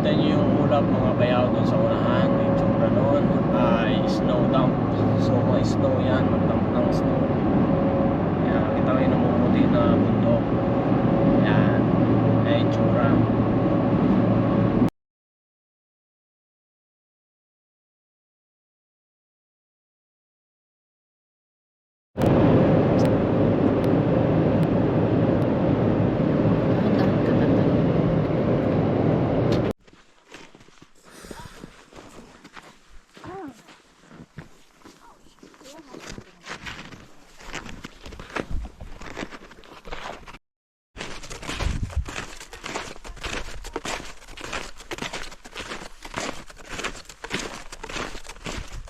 Kita niyo yung ulap mga bayaw doon sa unahan. Yung tsura noon ay snow dump. So may snow yan, mag-dump ng snow. Kaya kita kayo namumuti na bundok. Yan, ay tsura.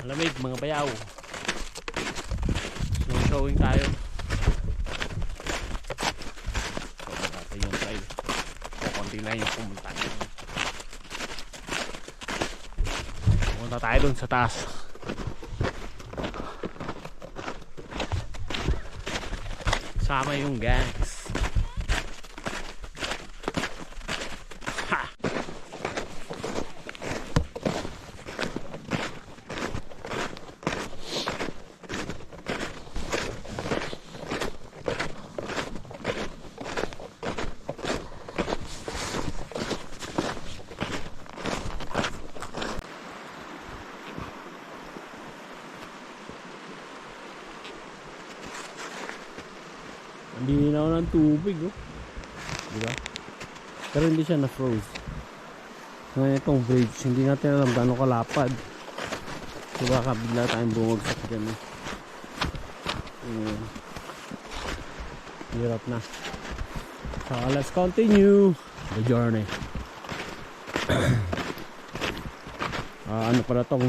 Malamig mga bayaw. Snow showing tayo. So natin yung trail. Kukunti na yung pumunta. Pumunta tayo dun sa taas. Sama yung gangs. Hindi na ako ng tubig, oh. Diba? Pero hindi siya na-froze. Ngayon itong bridge, hindi natin alam gaano kalapad. So baka bigla tayong bumagsak dyan, eh. Hirap na. So let's continue the journey. Ano pala tong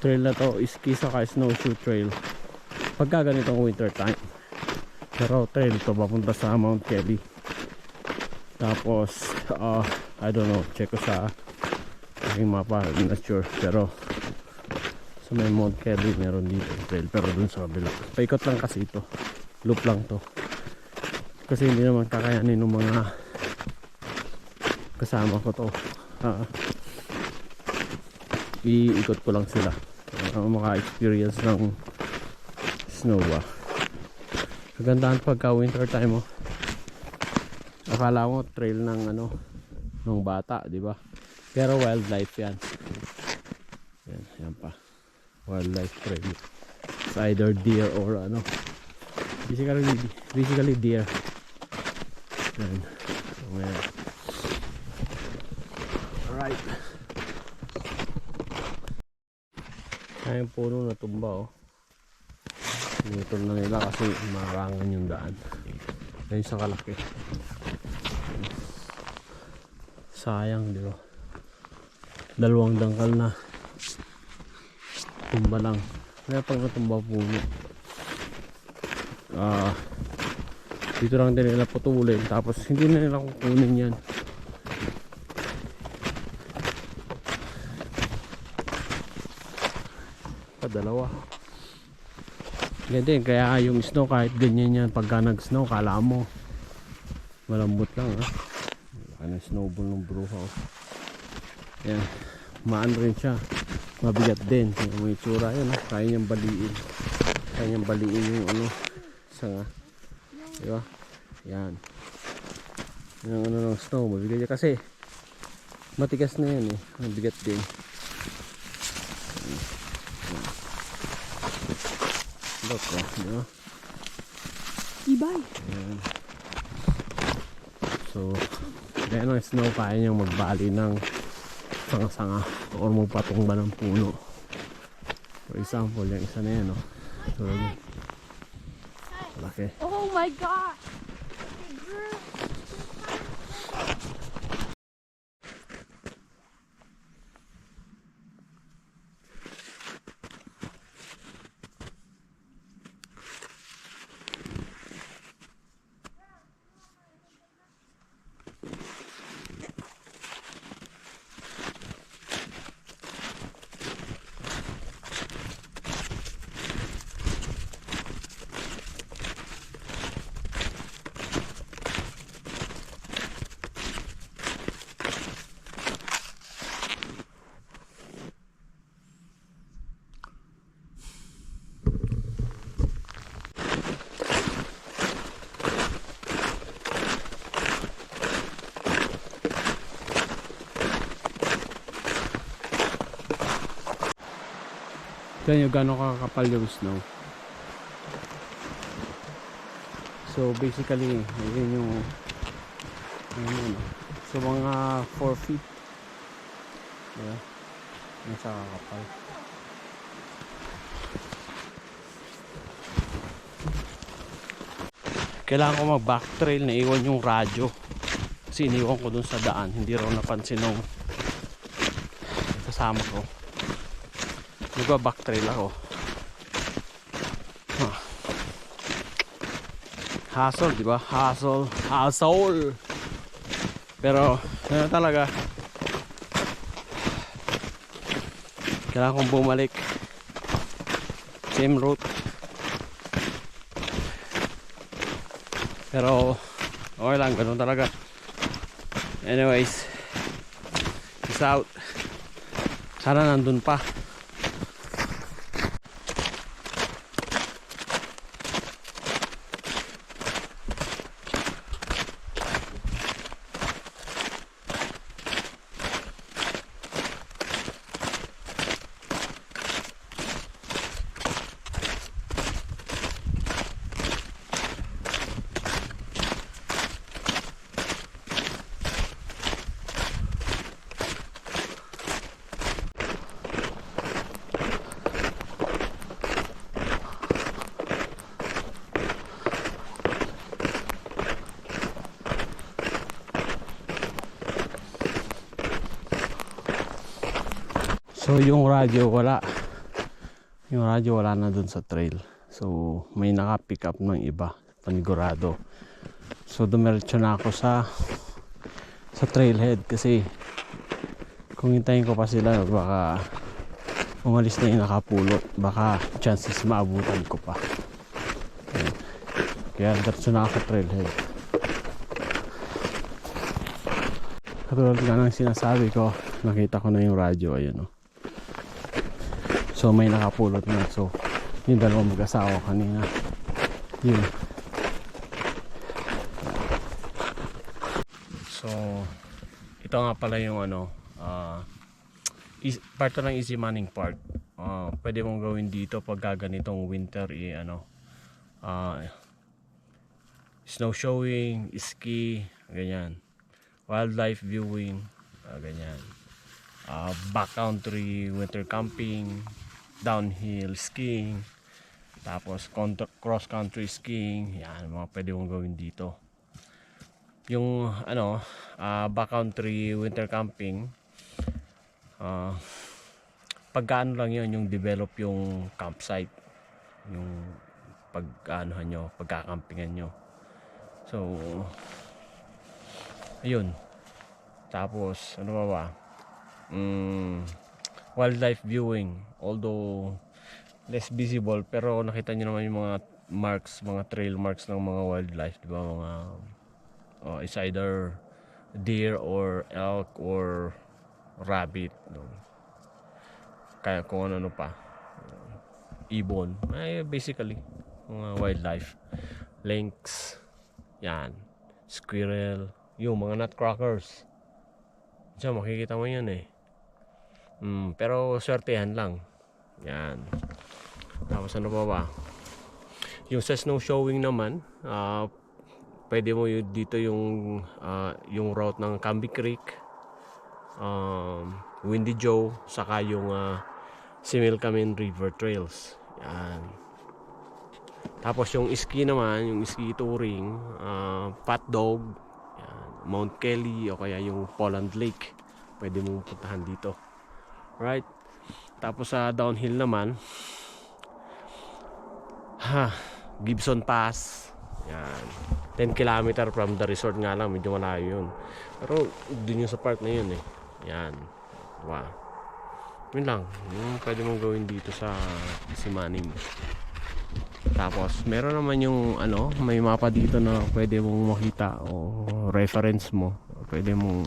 trail na to, Ski saka snowshoe trail. Pagka ganitong winter time. Pero trail to papunta sa Mount Kelly. Tapos I don't know, check ko sa aking mapa, I'm not sure. Pero sa may Mount Kelly meron dito trail, pero dun sa kabila paikot lang kasi ito, loop lang to. Kasi hindi naman kakayanin ng mga kasama ko to. Iikot ko lang sila maka-experience ng snow. Kagandahan pagka winter time, oh. Akala mo trail ng ano, ng bata, di ba? Pero wildlife yan. Yan pa. Wildlife trail. It's either deer or ano. Basically deer. Yan. So, yan. Alright. Ayun puno na tumba, oh. Pinutol na nila kasi marangan yung daan. Ayun sa kalaki. Sayang, di ba? Dalawang dangkal na tumba lang. Kaya pag natumba puno, dito lang din nila putulin. Tapos hindi na nila kukunin yan. Dalawa. Ganyan, kaya yung snow kahit ganyan yan, pagka nag snow kala mo malambot lang, ha. Ano, snowball ng bruha, oh. Yan, maan rin siya, mabigat din. Yung may tsura yan, ha. Kaya niyang baliin yung ano, sanga, diba? Yan yung ano ng snow, mabigat yan kasi matigas na yan, eh. Mabigat din. Look, diba? Ibay. Ayan. So ganyan ang snow, kaya niyang magbali ng sanga-sanga or magpatumba ng puno. For example, yung isa na yan, no? So, malaki. Oh my god. Tignan nyo gano'ng kakapal yung snow. So basically, yun yung so mga 4 feet. Diba? Yung sa kakapal. Kailangan ko mag back trail, naiwan yung radyo kasi iniwan ko dun sa daan, hindi raw napansin ng kasama ko. Nagwa back trail ako. Hassle, di ba? Hassle. Pero ano talaga, kailangan kong bumalik same route. Pero okay lang, ganun talaga. Anyways, peace out. Sana nandun pa. So yung radyo wala. Yung radyo wala na dun sa trail. So may naka-pick up ng iba, panigurado. So dumiretso na ako sa trailhead kasi kung hintayin ko pa sila baka umalis na yung nakapulot. Baka chances maabutan ko pa. Ayan. Kaya diretso na ako sa trailhead. Katulad nga ng sinasabi ko, nakita ko na yung radyo, ayun o. So may nakapulot na. So yung dalawang mag-asawa kanina, yun. So ito nga pala yung part ng Easy Manning Park. Pwede mong gawin dito pag ganitong winter, snow showing, ski, ganyan, wildlife viewing, ganyan, backcountry winter camping, downhill skiing, tapos cross country skiing. Yan mga pwede mong gawin dito. Yung backcountry winter camping, pagkaano lang yun, yung develop yung campsite, yung pagkakampingan nyo. So ayun. Tapos ano ba? Wildlife viewing, although less visible, pero nakita nyo naman yung mga marks, mga trail marks ng mga wildlife, di ba? Mga it's either deer or elk or rabbit, no? Kaya kung ano pa, ibon, basically mga wildlife, lynx, yan, squirrel, yung mga nutcrackers. So makikita mo yan eh. Pero swertehan lang. Yan. Tapos ano pa ba? Yung sa snow showing naman, pwede mo dito yung route ng Camby Creek, Windy Joe, saka yung Similkameen River Trails. Yan. Tapos yung ski naman, yung ski touring, Pat Dog, yan, Mount Kelly, o kaya yung Poland Lake, pwede mong puntahan dito. Right? Tapos sa downhill naman, Gibson Pass. Yan. 10 km from the resort nga lang, medyo malayo yun. Pero dun yung sa park na yun eh. Yan. Diba? Yun lang. Yung pwede mong gawin dito sa Easy Manning. Tapos meron naman yung may mapa dito na pwede mong makita o reference mo. Pwede mong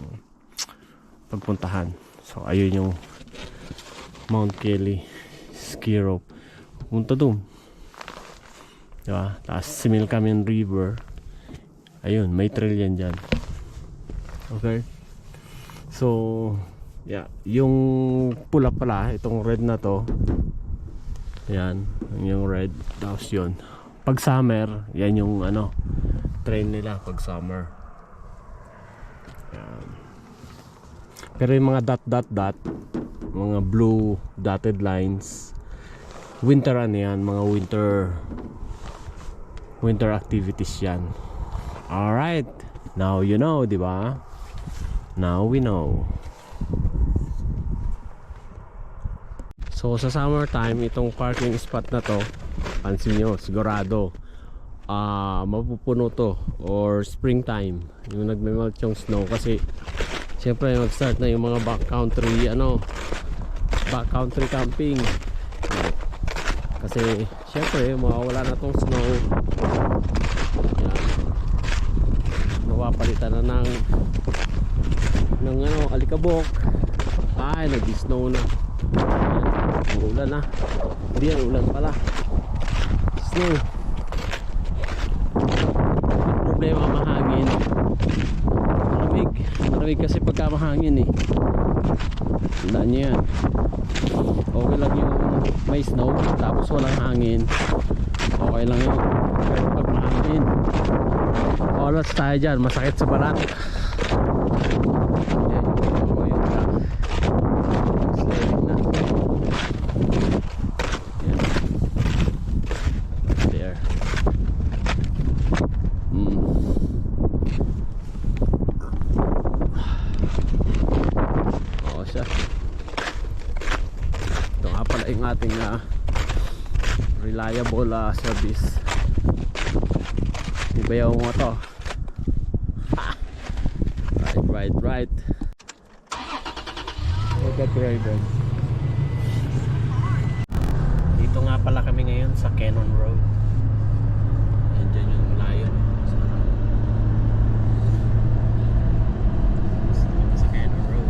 pagpuntahan. So ayun yung Mount Kelly ski rope. Punta doon. Diba? Tapos Similkameen River. Ayun, may trail yan dyan. Okay? So, yeah. Yung pula pala, itong red na to, Yan, yung red. Tapos yun. Pag summer, yan yung ano, train nila pag summer. Yan. Pero yung mga dot, mga blue dotted lines, winter ano yan, mga winter activities yan. Alright, now you know, di ba? Now we know. So sa summertime, itong parking spot na to, pansin nyo, sigurado mapupuno to. Or springtime, yung nagmemelt yung snow. Kasi syempre mag-start na yung mga backcountry camping. Kasi syempre mawawala na tong snow. Yan. Mapapalitan na ng ano, alikabok. Ay, nag-snow na. Ulan na. Hindi yan, ulan pala. Snow. Problema mahangin. Malamig kasi pagka mahangin eh. Tandaan nyo yan. Okay lang yung may snow tapos walang hangin. Okay lang yun. Pero pag mahangin, oras tayo dyan, masakit sa balat. Yung ating reliable service. Ibayaw mo to. Right. Look at Raven. Dito nga pala kami ngayon sa Cannon Road. Andyan yung layon sa Cannon Road.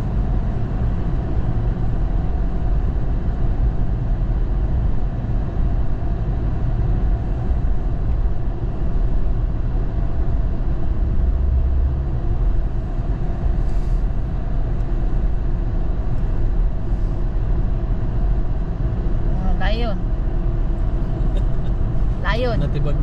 Layon. Natibag